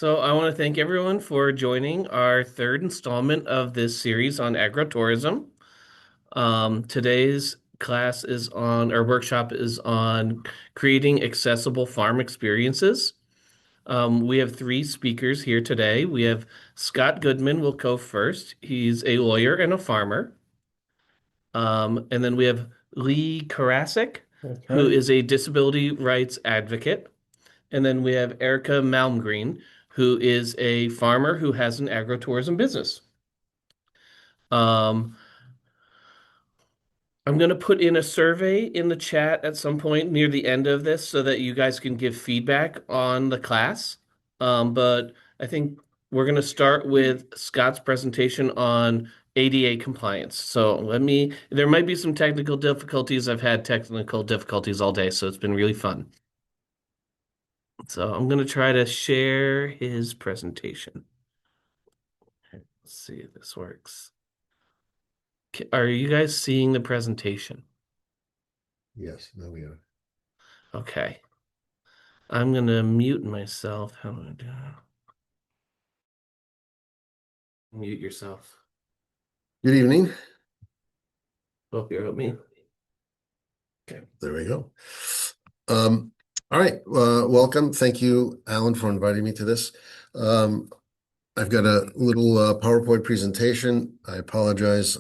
So I want to thank everyone for joining our third installment of this series on agrotourism. Today's class is on, our workshop is on creating accessible farm experiences. We have three speakers here today. We have Scott Goodman will go first. He's a lawyer and a farmer. And then we have Lee Karasik, who Okay. is a disability rights advocate. And then we have Erica Malmgreen, who is a farmer who has an agrotourism business. Um, I'm going to put in a survey in the chat at some point near the end of this so that you guys can give feedback on the class. But I think we're going to start with Scott's presentation on ADA compliance. So there might be some technical difficulties. I've had technical difficulties all day, so it's been really fun. So I'm going to try to share his presentation. Let's see if this works. Are you guys seeing the presentation? Yes, there we are. Okay. I'm gonna mute myself. How do I do that? Mute yourself. Good evening. Hope you're with me. Okay. There we go. All right. Welcome. Thank you, Alan, for inviting me to this. I've got a little PowerPoint presentation. I apologize.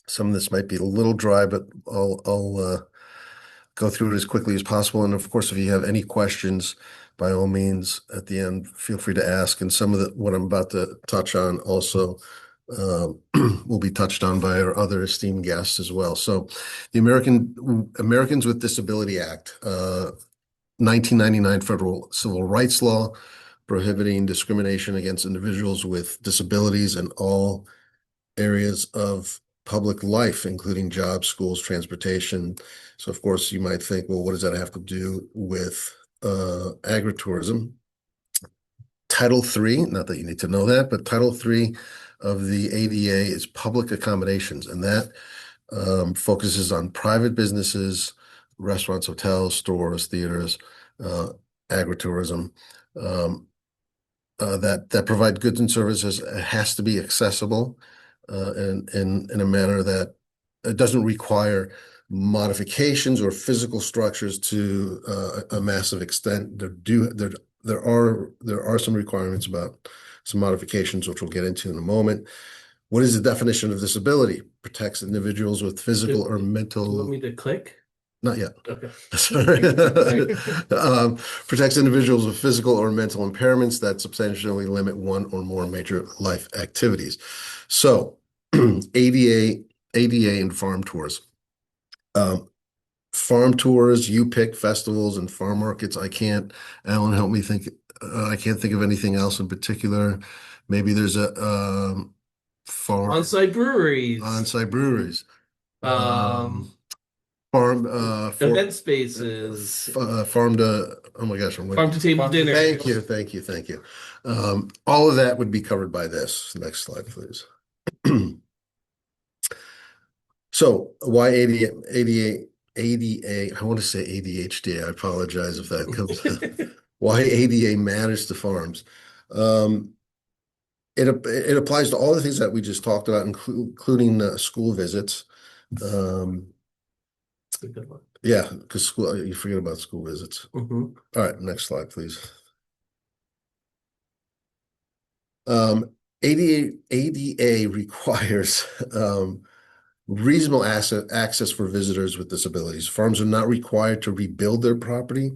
Some of this might be a little dry, but I'll go through it as quickly as possible. And of course, if you have any questions, by all means, at the end, feel free to ask. And some of what I'm about to touch on also uh, will be touched on by our other esteemed guests as well. So, the Americans with Disability Act, 1999 federal civil rights law prohibiting discrimination against individuals with disabilities in all areas of public life, including jobs, schools, transportation. So, of course, you might think, well, what does that have to do with agritourism? Title III, not that you need to know that, but Title III of the ADA is public accommodations, and that focuses on private businesses, restaurants, hotels, stores, theaters, uh, agritourism that provide goods and services. It has to be accessible in a manner that it doesn't require modifications or physical structures to a massive extent. There are some requirements about some modifications, which we'll get into in a moment. What is the definition of disability? Protects individuals with physical or Do you want mental, me to click? not yet. Okay. Sorry. Protects individuals with physical or mental impairments that substantially limit one or more major life activities. So, ADA and farm tours. Farm tours, you pick festivals and farm markets. Alan, help me think. I can't think of anything else in particular. Maybe there's a farm On-site breweries, on-site breweries. um, Farm for event spaces, farm to oh my gosh, farm to table thank you, dinners. thank you. All of that would be covered by this. Next slide, please. So why ADA? I want to say ADHD. I apologize if that comes up. Why ADA matters to farms. Um, it applies to all the things that we just talked about, including school visits. Um, That's a good one. yeah, because school you forget about school visits. Mhm. All right, next slide, please. ADA requires reasonable access for visitors with disabilities. Farms are not required to rebuild their property.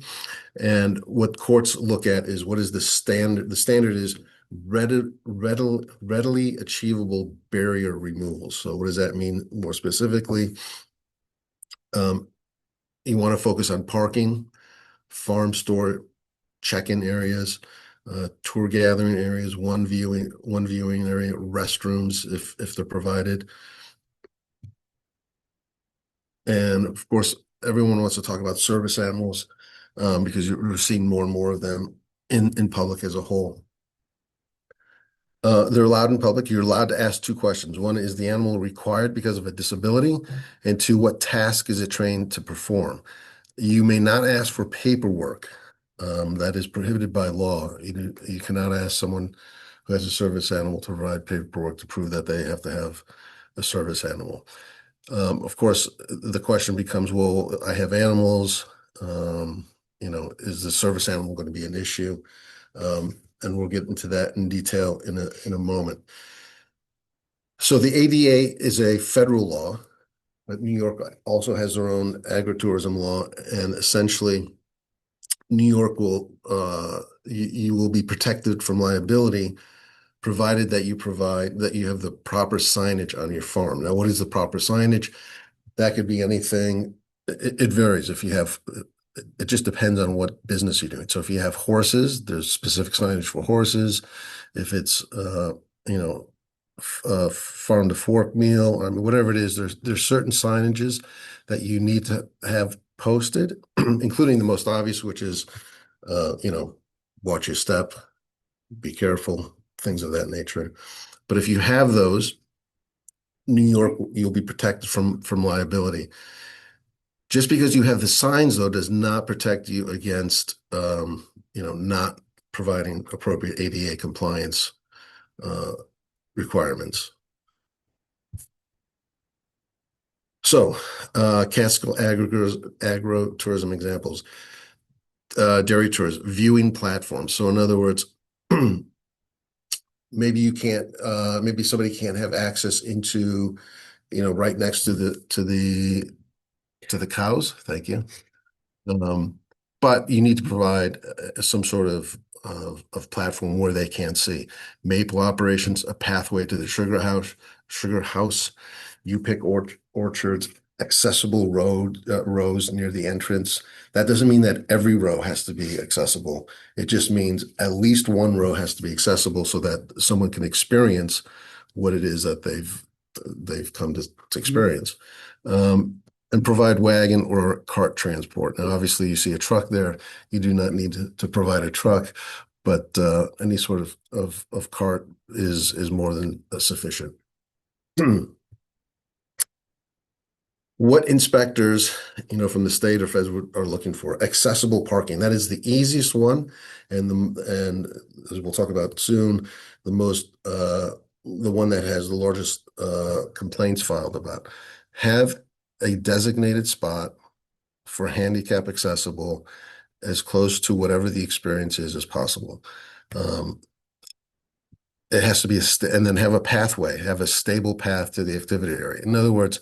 And what courts look at is what is the standard? The standard is readily achievable barrier removal. So what does that mean more specifically? Um, you want to focus on parking, farm store check-in areas, tour gathering areas, one viewing area, restrooms if they're provided. And of course, everyone wants to talk about service animals because you're seeing more and more of them in public as a whole. They're allowed in public. You're allowed to ask two questions. One, is the animal required because of a disability? And two, what task is it trained to perform? You may not ask for paperwork. That is prohibited by law. You cannot ask someone who has a service animal to provide paperwork to prove that they have to have a service animal. Of course, the question becomes, well, I have animals. Is the service animal going to be an issue? And we'll get into that in detail in a moment. So the ADA is a federal law, but New York also has their own agritourism law, and essentially, New York you will be protected from liability provided that you have the proper signage on your farm. Now, what is the proper signage? That could be anything. It varies. It just depends on what business you're doing. So if you have horses, there's specific signage for horses. If it's farm to fork meal, I mean, whatever it is, there's certain signages that you need to have posted, including the most obvious, which is watch your step, be careful, things of that nature. But if you have those, New York, you'll be protected from liability. Just because you have the signs, though, does not protect you against not providing appropriate ADA compliance requirements. So, classical agro-tourism examples. Dairy tours, viewing platforms. So in other words, maybe somebody can't have access into, right next to the cows. Thank you. But you need to provide some sort of platform where they can see. Maple operations, a pathway to the sugar house. You pick orchards, accessible rows near the entrance. That doesn't mean that every row has to be accessible. It just means at least one row has to be accessible so that someone can experience what it is that they've come to experience. And provide wagon or cart transport. Now, obviously, you see a truck there. You do not need to provide a truck, but any sort of cart is more than sufficient. What inspectors, from the state or feds are looking for? Accessible parking. That is the easiest one, and as we'll talk about soon, the one that has the largest complaints filed about. Have a designated spot for handicap accessible as close to whatever the experience is as possible. It has to be and then have a pathway, have a stable path to the activity area. In other words,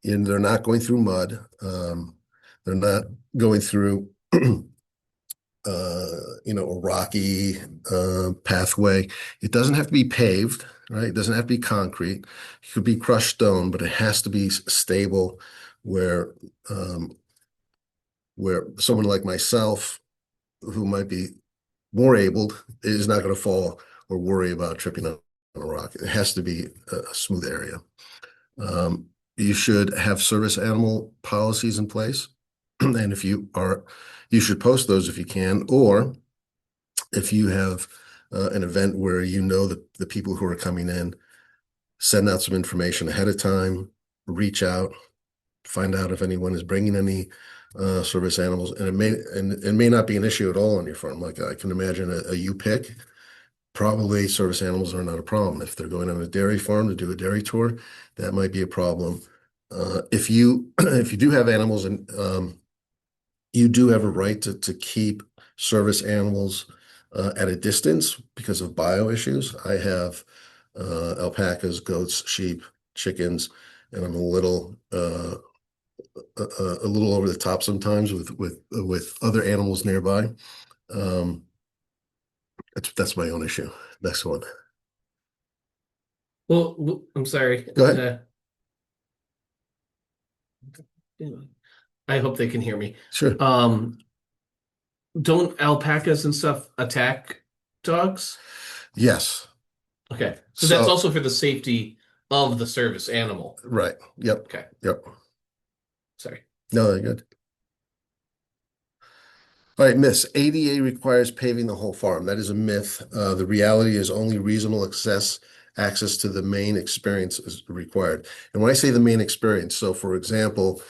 they're not going through mud. They're not going through a rocky pathway. It doesn't have to be paved, right? It doesn't have to be concrete. It could be crushed stone, but it has to be stable where someone like myself, who might be more abled, is not going to fall or worry about tripping on a rock. It has to be a smooth area. You should have service animal policies in place. And you should post those if you can, or if you have an event where the people who are coming in, send out some information ahead of time, reach out, find out if anyone is bringing any service animals, and it may not be an issue at all on your farm. Like I can imagine a U-pick, probably service animals are not a problem. If they're going on a dairy farm to do a dairy tour, that might be a problem. If you do have animals and you do have a right to keep service animals at a distance because of bio issues. I have alpacas, goats, sheep, chickens, and I'm a little over the top sometimes with other animals nearby. That's my own issue. Next one. Well, I'm sorry. Go ahead. I hope they can hear me. Sure. Don't alpacas and stuff attack dogs? Yes. Okay. So that's also for the safety of the service animal. Right. Yep. Okay. Yep. Sorry. No, they're good. All right, myths. ADA requires paving the whole farm. That is a myth. The reality is only reasonable access to the main experience is required. And when I say the main experience, so for example,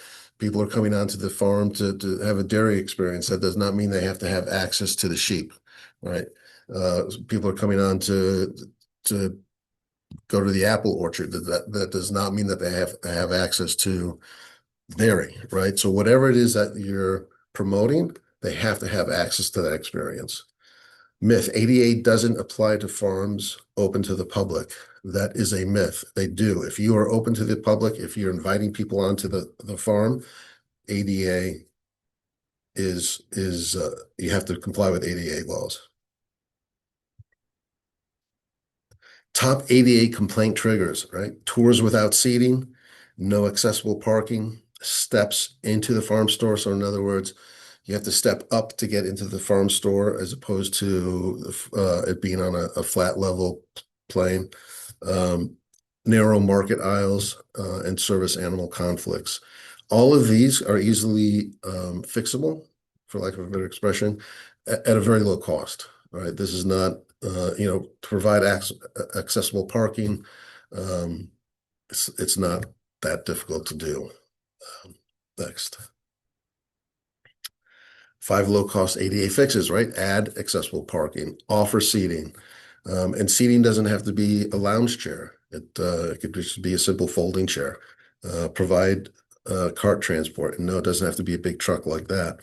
People are coming onto the farm to have a dairy experience. That does not mean they have to have access to the sheep, right? People are coming on to go to the apple orchard. That does not mean that they have to have access to dairy, right? So whatever it is that you're promoting, they have to have access to that experience. Myth, ADA doesn't apply to farms open to the public. That is a myth. They do. If you are open to the public, if you're inviting people onto the farm, ADA is you have to comply with ADA laws. Top ADA complaint triggers, right? Tours without seating, no accessible parking, steps into the farm store. So in other words, you have to step up to get into the farm store as opposed to it being on a flat level plane. Narrow market aisles and service animal conflicts. All of these are easily fixable, for lack of a better expression, at a very low cost. Right? This is not, to provide accessible parking. It's not that difficult to do. Next. 5 low-cost ADA fixes, right? Add accessible parking, offer seating. And seating doesn't have to be a lounge chair. It could just be a simple folding chair. Provide cart transport. And no, it doesn't have to be a big truck like that.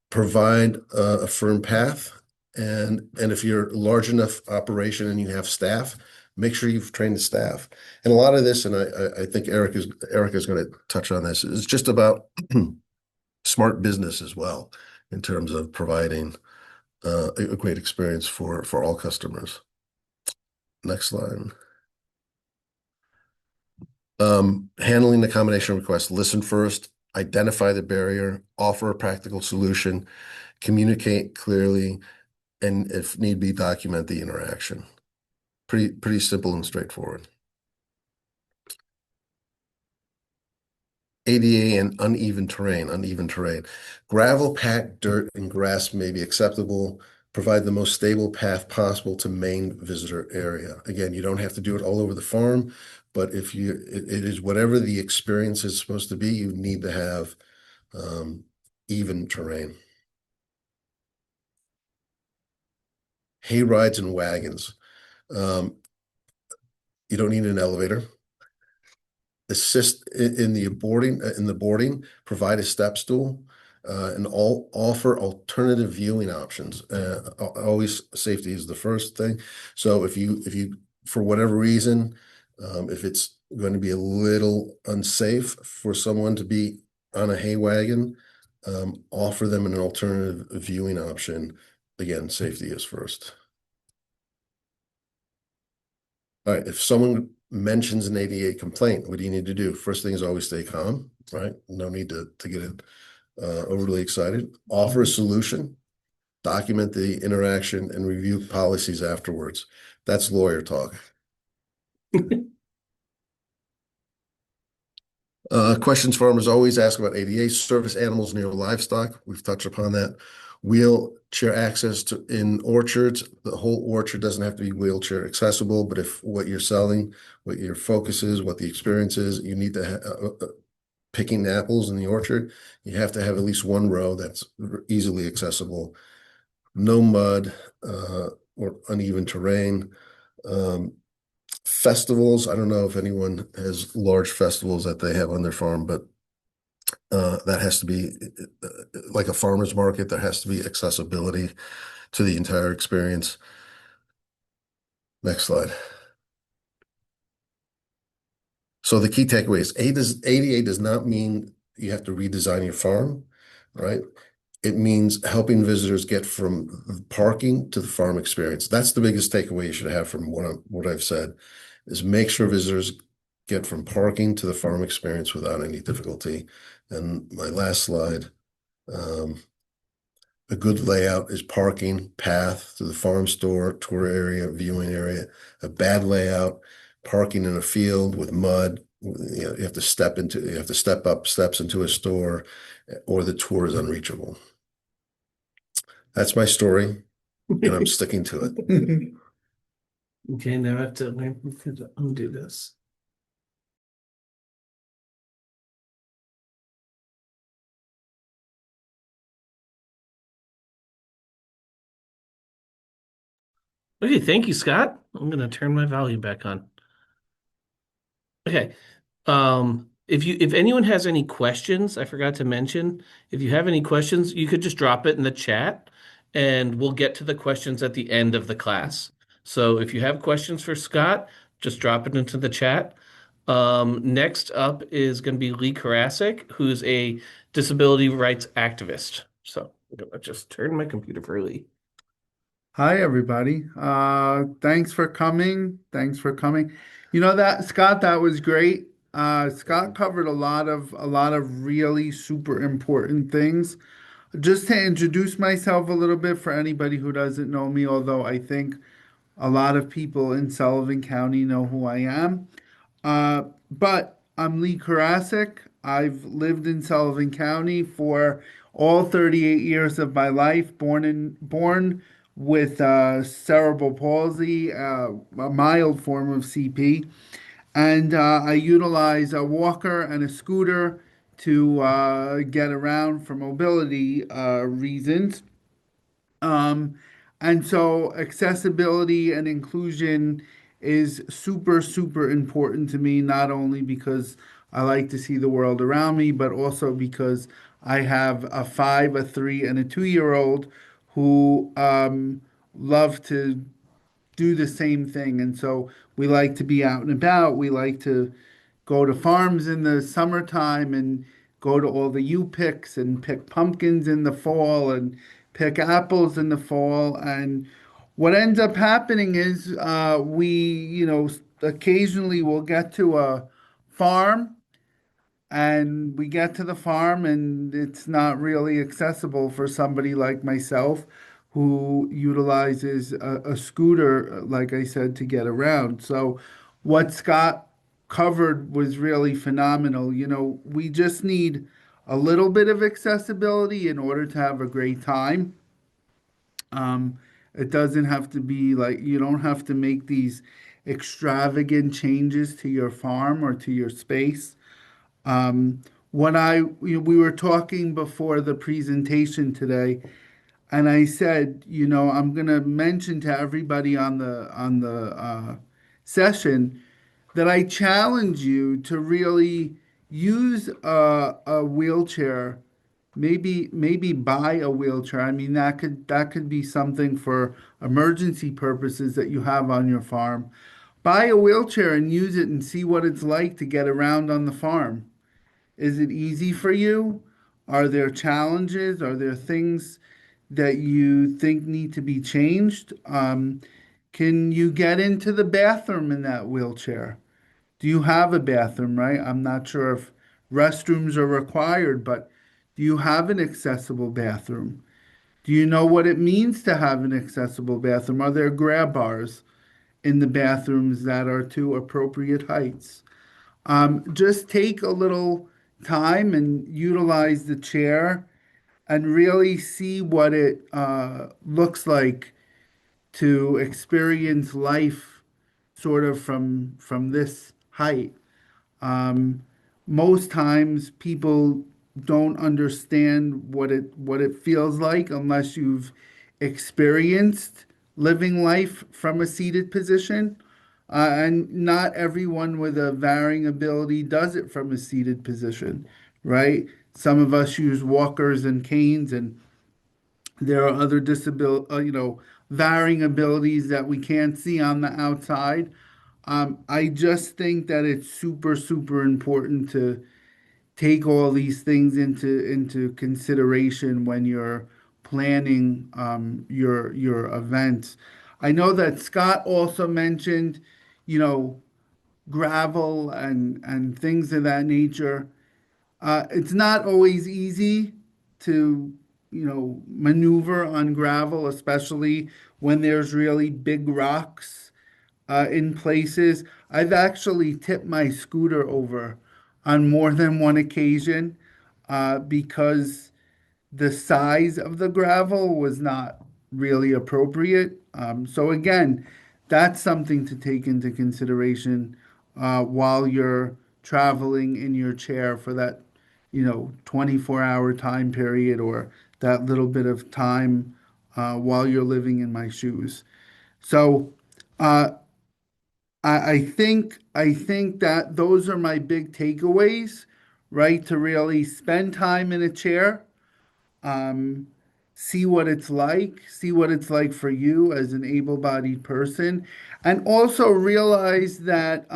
Provide a firm path. And if you're a large enough operation and you have staff, make sure you've trained the staff. And a lot of this, and I think Erica's going to touch on this, is just about smart business as well in terms of providing a great experience for all customers. Next slide. Handling the combination request, listen first, identify the barrier, offer a practical solution, communicate clearly, and if need be, document the interaction. Pretty simple and straightforward. ADA and uneven terrain. Gravel, packed dirt, and grass may be acceptable. Provide the most stable path possible to main visitor area. Again, you don't have to do it all over the farm, but if it is whatever the experience is supposed to be, you need to have even terrain. Hay rides and wagons. You don't need an elevator. Assist in the boarding, provide a step stool, and offer alternative viewing options. Always safety is the first thing. So if you for whatever reason, if it's going to be a little unsafe for someone to be on a hay wagon, offer them an alternative viewing option. Again, safety is first. All right, if someone mentions an ADA complaint, what do you need to do? First thing is always stay calm, right? No need to get it overly excited. Offer a solution, document the interaction, and review policies afterwards. That's lawyer talk. Questions farmers always ask about ADA service animals near livestock. We've touched upon that. Wheelchair access in orchards. The whole orchard doesn't have to be wheelchair accessible, but if what you're selling, what your focus is, what the experience is, you need to picking apples in the orchard, you have to have at least one row that's easily accessible. No mud or uneven terrain. Festivals. I don't know if anyone has large festivals that they have on their farm, but that has to be like a farmer's market. There has to be accessibility to the entire experience. Next slide. So the key takeaways, ADA does not mean you have to redesign your farm, right? It means helping visitors get from parking to the farm experience. That's the biggest takeaway you should have from what I've said, is make sure visitors get from parking to the farm experience without any difficulty. And my last slide, a good layout is parking, path to the farm store, tour area, viewing area. A bad layout, parking in a field with mud. You have to step up steps into a store, or the tour is unreachable. That's my story, and I'm sticking to it. Okay, now I have to undo this. Okay, thank you, Scott. I'm gonna turn my volume back on. Okay. If anyone has any questions, I forgot to mention, if you have any questions, you could just drop it in the chat and we'll get to the questions at the end of the class. So if you have questions for Scott, just drop it into the chat. Next up is going to be Lee Karasik, who's a disability rights activist. So I'm gonna just turn my computer for Lee. Hi, everybody. Thanks for coming. Thanks for coming. You know that Scott, that was great. Scott covered a lot of really super important things. Just to introduce myself a little bit for anybody who doesn't know me, although I think a lot of people in Sullivan County know who I am. But I'm Lee Karasik. I've lived in Sullivan County for all 38 years of my life, born with cerebral palsy, a mild form of CP. And I utilize a walker and a scooter to get around for mobility reasons. Um, and so accessibility and inclusion is super, super important to me, not only because I like to see the world around me, but also because I have a 5, a 3, and a 2-year old who love to do the same thing. And so we like to be out and about. We like to go to farms in the summertime and go to all the U-picks and pick pumpkins in the fall and pick apples in the fall. And what ends up happening is occasionally we'll get to a farm and we get to the farm and it's not really accessible for somebody like myself who utilizes a scooter, like I said, to get around. So what Scott covered was really phenomenal. You know, we just need a little bit of accessibility in order to have a great time. Um, it doesn't have to be like you don't have to make these extravagant changes to your farm or to your space. We were talking before the presentation today, and I said, I'm gonna mention to everybody on the session that I challenge you to really use a wheelchair. Maybe buy a wheelchair. I mean, that could be something for emergency purposes that you have on your farm. Buy a wheelchair and use it and see what it's like to get around on the farm. Is it easy for you? Are there challenges? Are there things that you think need to be changed? Can you get into the bathroom in that wheelchair? Do you have a bathroom, right? I'm not sure if restrooms are required, but do you have an accessible bathroom? Do you know what it means to have an accessible bathroom? Are there grab bars in the bathrooms that are to appropriate heights? Just take a little time and utilize the chair and really see what it looks like to experience life sort of from this height. Um, Most times people don't understand what it feels like unless you've experienced living life from a seated position. And not everyone with a varying ability does it from a seated position, right? Some of us use walkers and canes, and there are other varying abilities that we can't see on the outside. I just think that it's super, super important to take all these things into consideration when you're planning your events. I know that Scott also mentioned, you know, gravel and things of that nature. It's not always easy to, maneuver on gravel, especially when there's really big rocks in places. I've actually tipped my scooter over on more than one occasion because the size of the gravel was not really appropriate. So again, that's something to take into consideration while you're traveling in your chair for that, 24-hour time period or that little bit of time while you're living in my shoes. So uh, I think that those are my big takeaways, right? To really spend time in a chair, um, see what it's like for you as an able-bodied person, and also realize that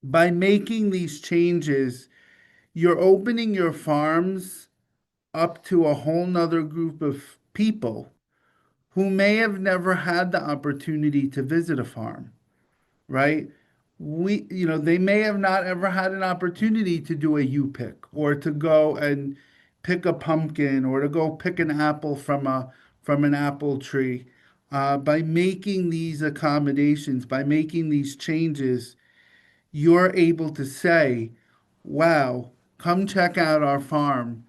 by making these changes, you're opening your farms up to a whole nother group of people who may have never had the opportunity to visit a farm, right? They may have not ever had an opportunity to do a U-pick or to go and pick a pumpkin or to go pick an apple from an apple tree. By making these accommodations, by making these changes, you're able to say, wow, come check out our farm.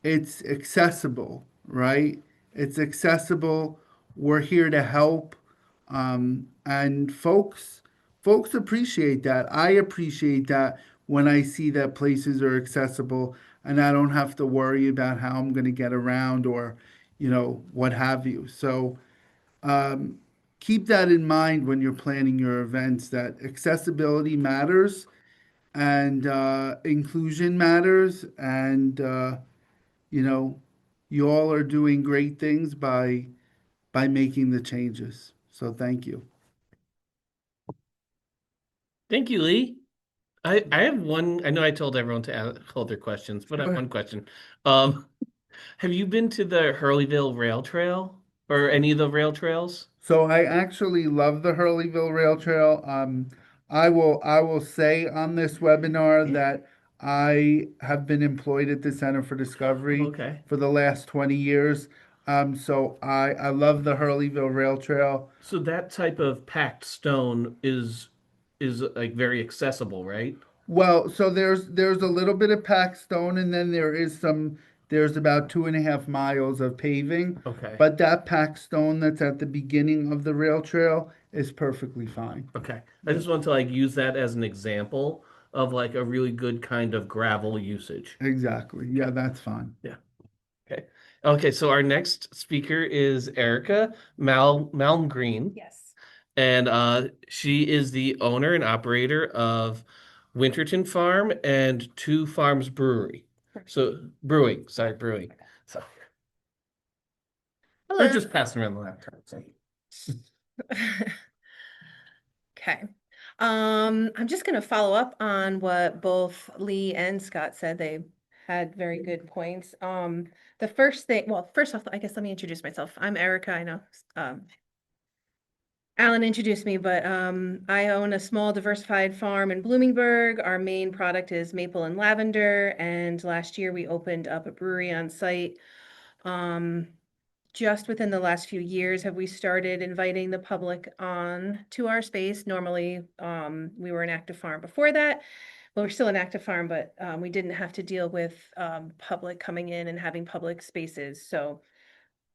It's accessible, right? It's accessible. We're here to help. And folks appreciate that. I appreciate that when I see that places are accessible and I don't have to worry about how I'm going to get around or, what have you. So um, keep that in mind when you're planning your events, that accessibility matters and inclusion matters. And, you know, you all are doing great things by making the changes. So thank you. Thank you, Lee. I have one. I know I told everyone to hold their questions, but I have one question. Um, have you been to the Hurleyville Rail Trail or any of the rail trails? So I actually love the Hurleyville Rail Trail. I will say on this webinar that I have been employed at the Center for Discovery Okay. for the last 20 years. So I love the Hurleyville Rail Trail. So that type of packed stone is like very accessible, right? Well, so there's a little bit of packed stone, and then there's about 2.5 miles of paving, Okay. but that packed stone that's at the beginning of the rail trail is perfectly fine. Okay. I Yeah, just want to like use that as an example of like a really good kind of gravel usage. exactly. Yeah, that's fine. Yeah. Okay. Okay, so our next speaker is Erica Malmgreen. Yes. And she is the owner and operator of Winterton Farm and Two Farms Brewery. So brewing, sorry, brewing. So we're Hello. just passing around the laptop. So. Okay. I'm just going to follow up on what both Lee and Scott said. They had very good points. The first thing, well, first off, I guess let me introduce myself. I'm Erica. I know Alan introduced me, but I own a small diversified farm in Bloomingburg. Our main product is maple and lavender, and last year we opened up a brewery on site. Um, just within the last few years have we started inviting the public on to our space. Normally, we were an active farm before that. Well, we're still an active farm, but we didn't have to deal with public coming in and having public spaces. So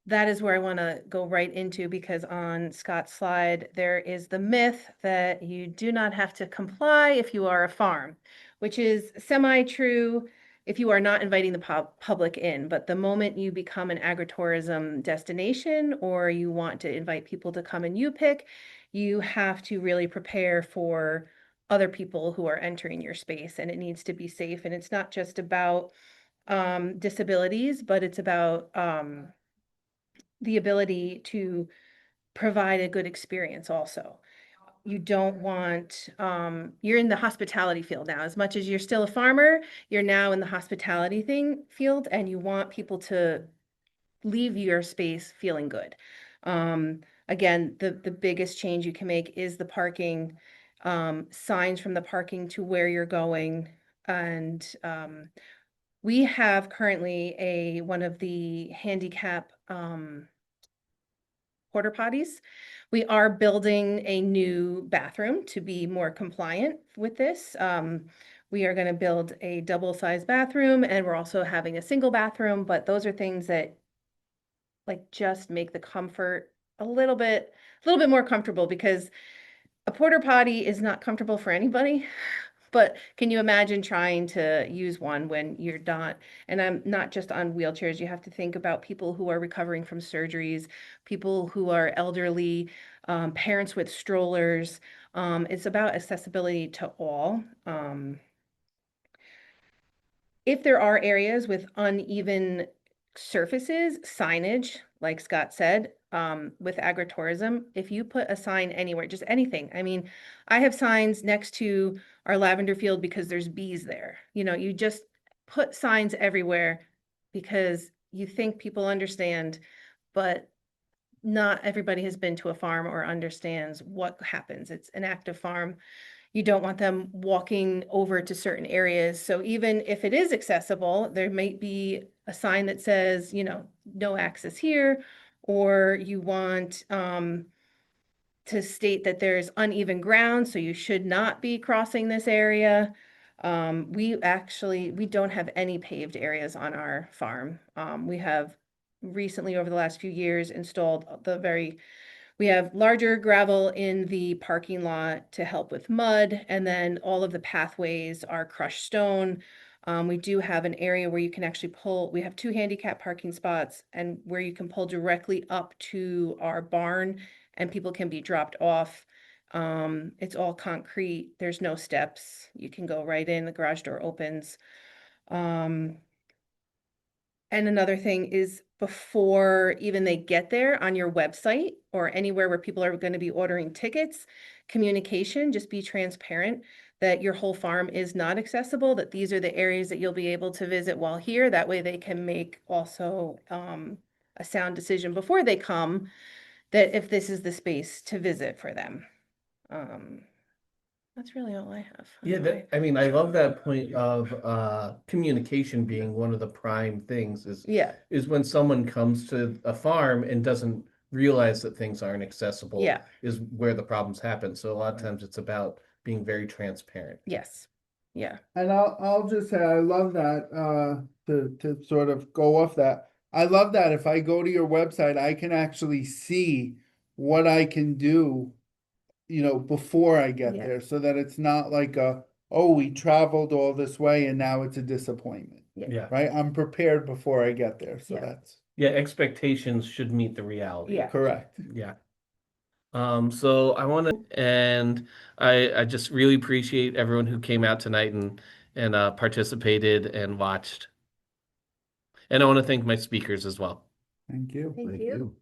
that is where I want to go right into, because on Scott's slide, there is the myth that you do not have to comply if you are a farm, which is semi-true if you are not inviting the public in. But the moment you become an agritourism destination or you want to invite people to come and you pick, you have to really prepare for other people who are entering your space, and it needs to be safe. And it's not just about disabilities, but it's about the ability to provide a good experience also. You don't want, you're in the hospitality field now. As much as you're still a farmer, you're now in the hospitality field, and you want people to leave your space feeling good. Again, the biggest change you can make is the parking, signs from the parking to where you're going. And we have currently one of the handicap porta potties. We are building a new bathroom to be more compliant with this. We are going to build a double-sized bathroom, and we're also having a single bathroom, but those are things that like just make the comfort a little bit more comfortable, because a porta potty is not comfortable for anybody, But can you imagine trying to use one when you're not, and I'm not just on wheelchairs, you have to think about people who are recovering from surgeries, people who are elderly, parents with strollers. It's about accessibility to all. If there are areas with uneven surfaces, signage, like Scott said, with agritourism, if you put a sign anywhere, just anything. I mean, I have signs next to our lavender field because there's bees there. You know, you just put signs everywhere because you think people understand, but not everybody has been to a farm or understands what happens. It's an active farm. You don't want them walking over to certain areas. So even if it is accessible, there might be a sign that says, you know, no access here, or you want to state that there's uneven ground, so you should not be crossing this area. We don't have any paved areas on our farm. We have recently, over the last few years, installed we have larger gravel in the parking lot to help with mud, and then all of the pathways are crushed stone. We do have an area where you can actually pull, we have 2 handicap parking spots and where you can pull directly up to our barn and people can be dropped off. It's all concrete. There's no steps. You can go right in, the garage door opens. And another thing is before even they get there on your website or anywhere where people are going to be ordering tickets, communication, just be transparent that your whole farm is not accessible, that these are the areas that you'll be able to visit while here. That way they can make also a sound decision before they come, that if this is the space to visit for them. That's really all I have. Yeah, I mean, I love that point of communication being one of the prime things Yeah, is when someone comes to a farm and doesn't realize that things aren't accessible yeah, is where the problems happen. So a lot of times it's about being very transparent. yes, yeah, And I'll just say I love that to sort of go off that. I love that if I go to your website, I can actually see what I can do, you know, before I get Yeah. there, so that it's not like oh, we traveled all this way and now it's a disappointment, Yeah. right? I'm prepared before I get there, so Yeah. that's Yeah, expectations should meet the reality. Yeah. correct. Yeah. So I want to, and I just really appreciate everyone who came out tonight and participated and watched. And I want to thank my speakers as well. Thank you. Thank Thank you. you.